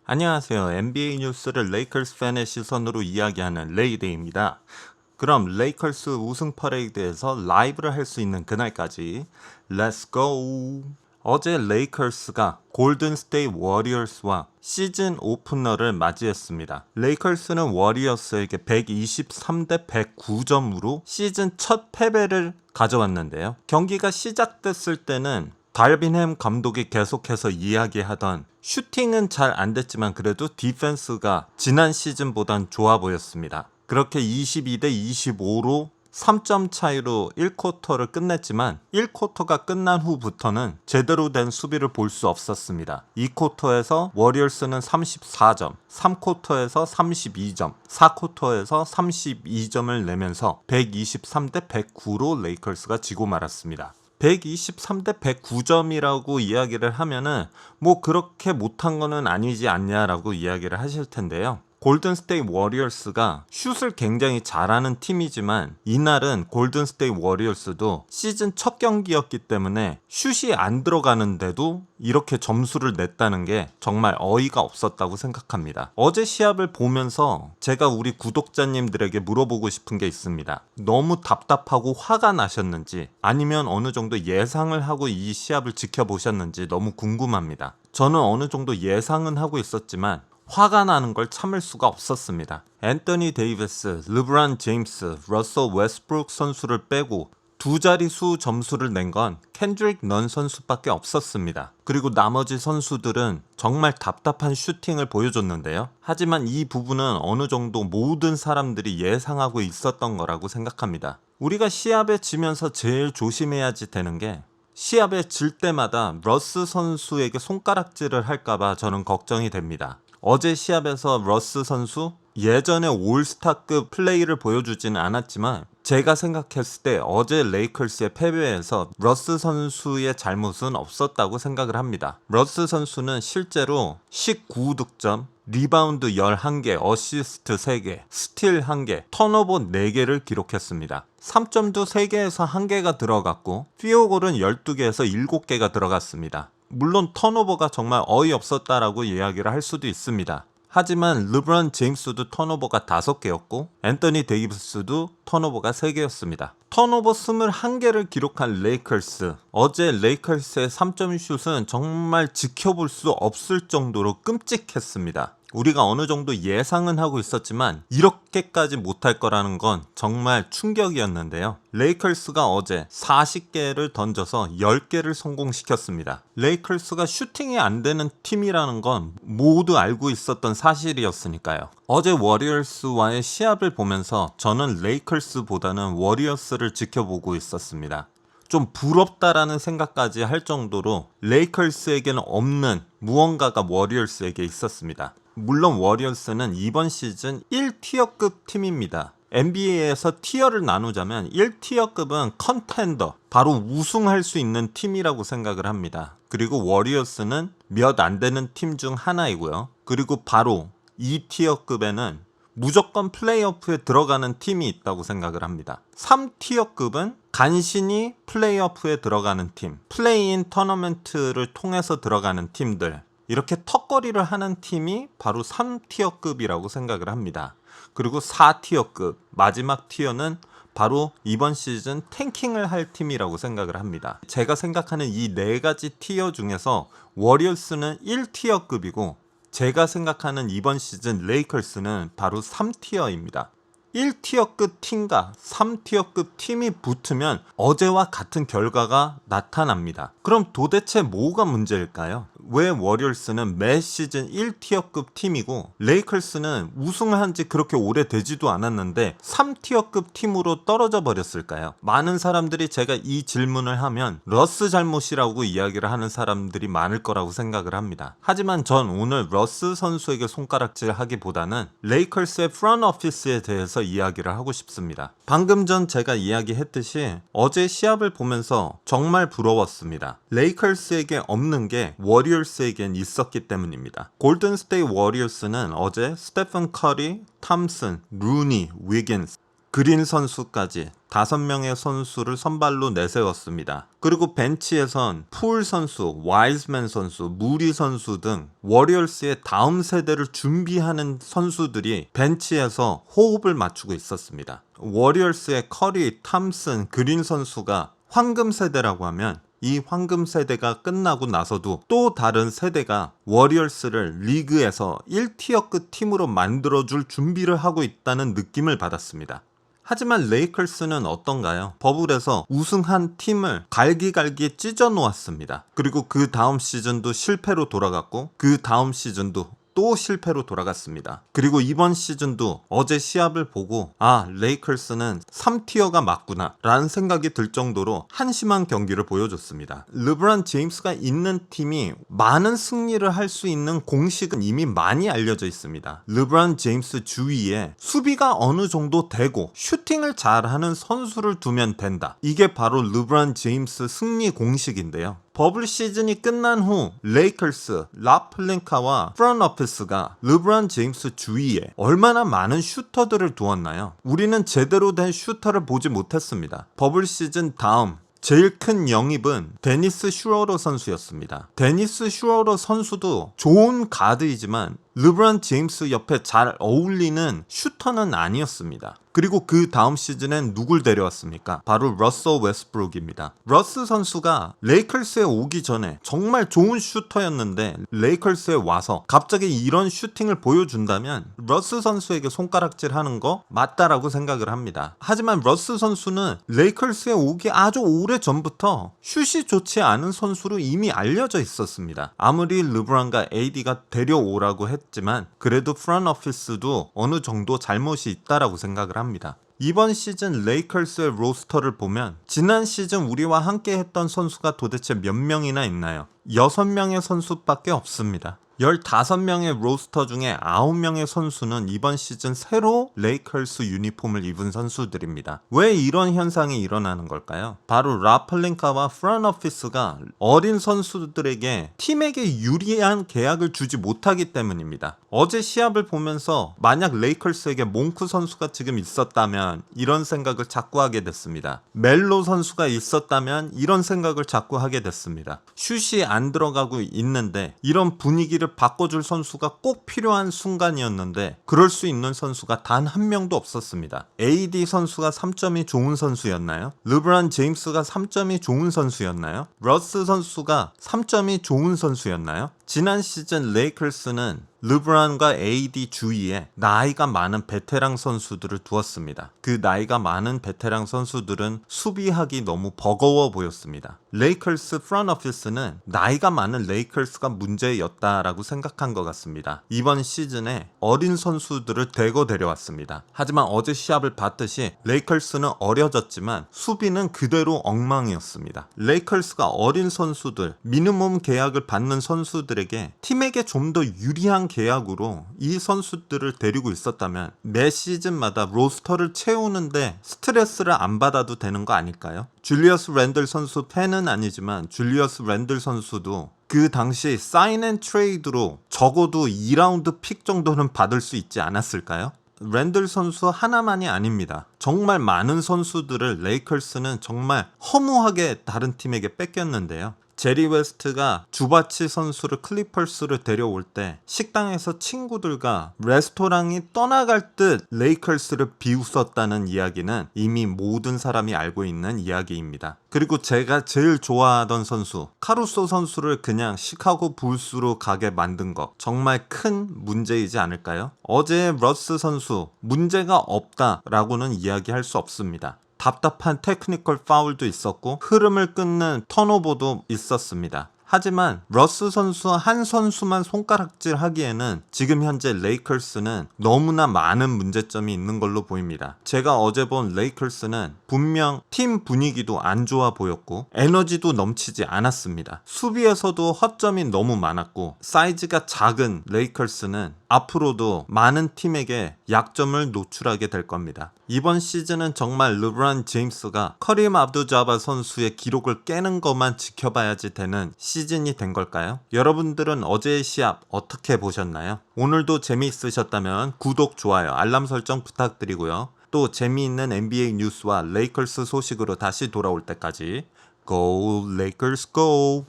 안녕하세요. NBA 뉴스를 레이커스 팬의 시선으로 이야기하는 레이데이입니다. 그럼 레이커스 우승 퍼레이드에서 라이브를 할 수 있는 그날까지 Let's go! 어제 레이커스가 골든 스테이트 워리어스와 시즌 오프너를 맞이했습니다. 레이커스는 워리어스에게 123대 109점으로 시즌 첫 패배를 가져왔는데요. 경기가 시작됐을 때는 달빈햄 감독이 계속해서 이야기하던 슈팅은 잘 안됐지만 그래도 디펜스가 지난 시즌보단 좋아 보였습니다. 그렇게 22대 25로 3점 차이로 1쿼터를 끝냈지만 1쿼터가 끝난 후부터는 제대로 된 수비를 볼 수 없었습니다. 2쿼터에서 워리어스는 34점, 3쿼터에서 32점, 4쿼터에서 32점을 내면서 123대 109로 레이커스가 지고 말았습니다. 123대 109점이라고 이야기를 하면은 뭐 그렇게 못한 거는 아니지 않냐라고 이야기를 하실 텐데요. 골든 스테이트 워리어스가 슛을 굉장히 잘하는 팀이지만 이날은 골든 스테이트 워리어스도 시즌 첫 경기였기 때문에 슛이 안 들어가는데도 이렇게 점수를 냈다는 게 정말 어이가 없었다고 생각합니다. 어제 시합을 보면서 제가 우리 구독자님들에게 물어보고 싶은 게 있습니다. 너무 답답하고 화가 나셨는지 아니면 어느 정도 예상을 하고 이 시합을 지켜보셨는지 너무 궁금합니다. 저는 어느 정도 예상은 하고 있었지만 화가 나는 걸 참을 수가 없었습니다. 앤서니 데이비스, 르브론 제임스, 러셀 웨스트브룩 선수를 빼고 두 자릿수 점수를 낸 건 켄드릭 넌 선수밖에 없었습니다. 그리고 나머지 선수들은 정말 답답한 슈팅을 보여줬는데요. 하지만 이 부분은 어느 정도 모든 사람들이 예상하고 있었던 거라고 생각합니다. 우리가 시합에 지면서 제일 조심해야지 되는 게 시합에 질 때마다 러스 선수에게 손가락질을 할까봐 저는 걱정이 됩니다. 어제 시합에서 러스 선수 예전에 올스타급 플레이를 보여주지는 않았지만 제가 생각했을 때 어제 레이커스의 패배에서 러스 선수의 잘못은 없었다고 생각을 합니다. 러스 선수는 실제로 19득점, 리바운드 11개, 어시스트 3개, 스틸 1개, 턴오버 4개를 기록했습니다. 3점도 3개에서 1개가 들어갔고 피오골은 12개에서 7개가 들어갔습니다. 물론 턴오버가 정말 어이없었다라고 이야기를 할 수도 있습니다. 하지만 르브론 제임스도 턴오버가 5개였고 앤서니 데이비스도 턴오버가 3개였습니다. 턴오버 21개를 기록한 레이커스. 어제 레이커스의 3점 슛은 정말 지켜볼 수 없을 정도로 끔찍했습니다. 우리가 어느 정도 예상은 하고 있었지만 이렇게까지 못할 거라는 건 정말 충격이었는데요. 레이커스가 어제 40개를 던져서 10개를 성공시켰습니다. 레이커스가 슈팅이 안 되는 팀이라는 건 모두 알고 있었던 사실이었으니까요. 어제 워리어스와의 시합을 보면서 저는 레이커스보다는 워리어스를 지켜보고 있었습니다. 좀 부럽다라는 생각까지 할 정도로 레이커스에게는 없는 무언가가 워리어스에게 있었습니다. 물론 워리어스는 이번 시즌 1티어급 팀입니다. NBA에서 티어를 나누자면 1티어급은 컨텐더, 바로 우승할 수 있는 팀이라고 생각을 합니다. 그리고 워리어스는 몇 안 되는 팀 중 하나이고요. 그리고 바로 2티어급에는 무조건 플레이오프에 들어가는 팀이 있다고 생각을 합니다. 3티어급은 간신히 플레이오프에 들어가는 팀, 플레이인 터너먼트를 통해서 들어가는 팀들, 이렇게 턱걸이를 하는 팀이 바로 3티어급이라고 생각을 합니다. 그리고 4티어급, 마지막 티어는 바로 이번 시즌 탱킹을 할 팀이라고 생각을 합니다. 제가 생각하는 이 4가지 티어 중에서 워리어스는 1티어급이고 제가 생각하는 이번 시즌 레이커스는 바로 3티어입니다. 1티어급 팀과 3티어급 팀이 붙으면 어제와 같은 결과가 나타납니다. 그럼 도대체 뭐가 문제일까요? 왜 워리어스는 매 시즌 1티어급 팀이고 레이커스는 우승을 한 지 그렇게 오래되지도 않았는데 3티어급 팀으로 떨어져 버렸을까요? 많은 사람들이 제가 이 질문을 하면 러스 잘못이라고 이야기를 하는 사람들이 많을 거라고 생각을 합니다. 하지만 전 오늘 러스 선수에게 손가락질 하기보다는 레이커스의 프런트 오피스에 대해서 이야기를 하고 싶습니다. 방금 전 제가 이야기했듯이 어제 시합을 보면서 정말 부러웠습니다. 레이커스에게 없는 게 워리어스에겐 있었기 때문입니다. 골든 스테이트 워리어스는 어제 스테픈 커리, 탐슨, 루니, 위긴스, 그린 선수까지 5명의 선수를 선발로 내세웠습니다. 그리고 벤치에선 풀 선수, 와이즈맨 선수, 무리 선수 등 워리어스의 다음 세대를 준비하는 선수들이 벤치에서 호흡을 맞추고 있었습니다. 워리어스의 커리, 탐슨, 그린 선수가 황금 세대라고 하면 이 황금 세대가 끝나고 나서도 또 다른 세대가 워리어스를 리그에서 1티어급 팀으로 만들어줄 준비를 하고 있다는 느낌을 받았습니다. 하지만 레이커스는 어떤가요? 버블에서 우승한 팀을 갈기갈기 찢어 놓았습니다. 그리고 그 다음 시즌도 실패로 돌아갔고 그 다음 시즌도 또 실패로 돌아갔습니다. 그리고 이번 시즌도 어제 시합을 보고 레이커스는 3티어가 맞구나 라는 생각이 들 정도로 한심한 경기를 보여줬습니다. 르브론 제임스가 있는 팀이 많은 승리를 할 수 있는 공식은 이미 많이 알려져 있습니다. 르브론 제임스 주위에 수비가 어느 정도 되고 슈팅을 잘하는 선수를 두면 된다. 이게 바로 르브론 제임스 승리 공식인데요. 버블 시즌이 끝난 후 레이커스, 랍 플린카와 프런트 오피스가 르브론 제임스 주위에 얼마나 많은 슈터들을 두었나요? 우리는 제대로 된 슈터를 보지 못했습니다. 버블 시즌 다음 제일 큰 영입은 데니스 슈러러 선수였습니다. 데니스 슈러러 선수도 좋은 가드이지만 르브론 제임스 옆에 잘 어울리는 슈터는 아니었습니다. 그리고 그 다음 시즌엔 누굴 데려왔습니까? 바로 러셀 웨스트브룩입니다. 러스 선수가 레이커스에 오기 전에 정말 좋은 슈터였는데 레이커스에 와서 갑자기 이런 슈팅을 보여준다면 러스 선수에게 손가락질하는 거 맞다라고 생각을 합니다. 하지만 러스 선수는 레이커스에 오기 아주 오래 전부터 슛이 좋지 않은 선수로 이미 알려져 있었습니다. 아무리 르브론과 AD가 데려오라고 했지만 그래도 프런트 오피스도 어느 정도 잘못이 있다라고 생각을 합니다. 이번 시즌 레이커스의 로스터를 보면 지난 시즌 우리와 함께 했던 선수가 도대체 몇 명이나 있나요? 6명의 선수밖에 없습니다. 15명의 로스터 중에 9명의 선수는 이번 시즌 새로 레이커스 유니폼을 입은 선수들입니다. 왜 이런 현상이 일어나는 걸까요? 바로 랍 플린카와 프런트 오피스가 어린 선수들에게 팀에게 유리한 계약을 주지 못하기 때문입니다. 어제 시합을 보면서 만약 레이커스에게 몽크 선수가 지금 있었다면 이런 생각을 자꾸 하게 됐습니다. 멜로 선수가 있었다면 이런 생각을 자꾸 하게 됐습니다. 슛이 안 들어가고 있는데 이런 분위기를 바꿔줄 선수가 꼭 필요한 순간이었는데 그럴 수 있는 선수가 단 한 명도 없었습니다. AD 선수가 3점이 좋은 선수였나요? 르브론 제임스가 3점이 좋은 선수였나요? 러스 선수가 3점이 좋은 선수였나요? 지난 시즌 레이커스는 르브론과 AD 주위에 나이가 많은 베테랑 선수들을 두었습니다. 그 나이가 많은 베테랑 선수들은 수비하기 너무 버거워 보였습니다. 레이커스 프런트 오피스는 나이가 많은 레이커스가 문제였다라고 생각한 것 같습니다. 이번 시즌에 어린 선수들을 대거 데려왔습니다. 하지만 어제 시합을 봤듯이 레이커스는 어려졌지만 수비는 그대로 엉망이었습니다. 레이커스가 어린 선수들, 미니멈 계약을 받는 선수들에게 팀에게 좀 더 유리한 계약으로 이 선수들을 데리고 있었다면 매 시즌마다 로스터를 채우는데 스트레스를 안 받아도 되는 거 아닐까요? 줄리어스 랜들 선수 팬은 아니지만 줄리어스 랜들 선수도 그 당시 사인 앤 트레이드로 적어도 2라운드 픽 정도는 받을 수 있지 않았을까요? 랜들 선수 하나만이 아닙니다. 정말 많은 선수들을 레이커스는 정말 허무하게 다른 팀에게 뺏겼는데요. 제리 웨스트가 주바치 선수를 클리퍼스를 데려올 때 식당에서 친구들과 레스토랑이 떠나갈 듯 레이커스를 비웃었다는 이야기는 이미 모든 사람이 알고 있는 이야기입니다. 그리고 제가 제일 좋아하던 선수 카루소 선수를 그냥 시카고 불스로 가게 만든 것 정말 큰 문제이지 않을까요? 어제 러스 선수 문제가 없다라고는 이야기할 수 없습니다. 답답한 테크니컬 파울도 있었고 흐름을 끊는 턴오버도 있었습니다. 하지만 러스 선수 한 선수만 손가락질 하기에는 지금 현재 레이커스는 너무나 많은 문제점이 있는 걸로 보입니다. 제가 어제 본 레이커스는 분명 팀 분위기도 안 좋아 보였고 에너지도 넘치지 않았습니다. 수비에서도 허점이 너무 많았고 사이즈가 작은 레이커스는 앞으로도 많은 팀에게 약점을 노출하게 될 겁니다. 이번 시즌은 정말 르브론 제임스가 커림 압두자바 선수의 기록을 깨는 것만 지켜봐야지 되는 시즌이 된 걸까요? 여러분들은 어제의 시합 어떻게 보셨나요? 오늘도 재미있으셨다면 구독, 좋아요, 알람 설정 부탁드리고요. 또 재미있는 NBA 뉴스와 레이컬스 소식으로 다시 돌아올 때까지 Go Lakers Go!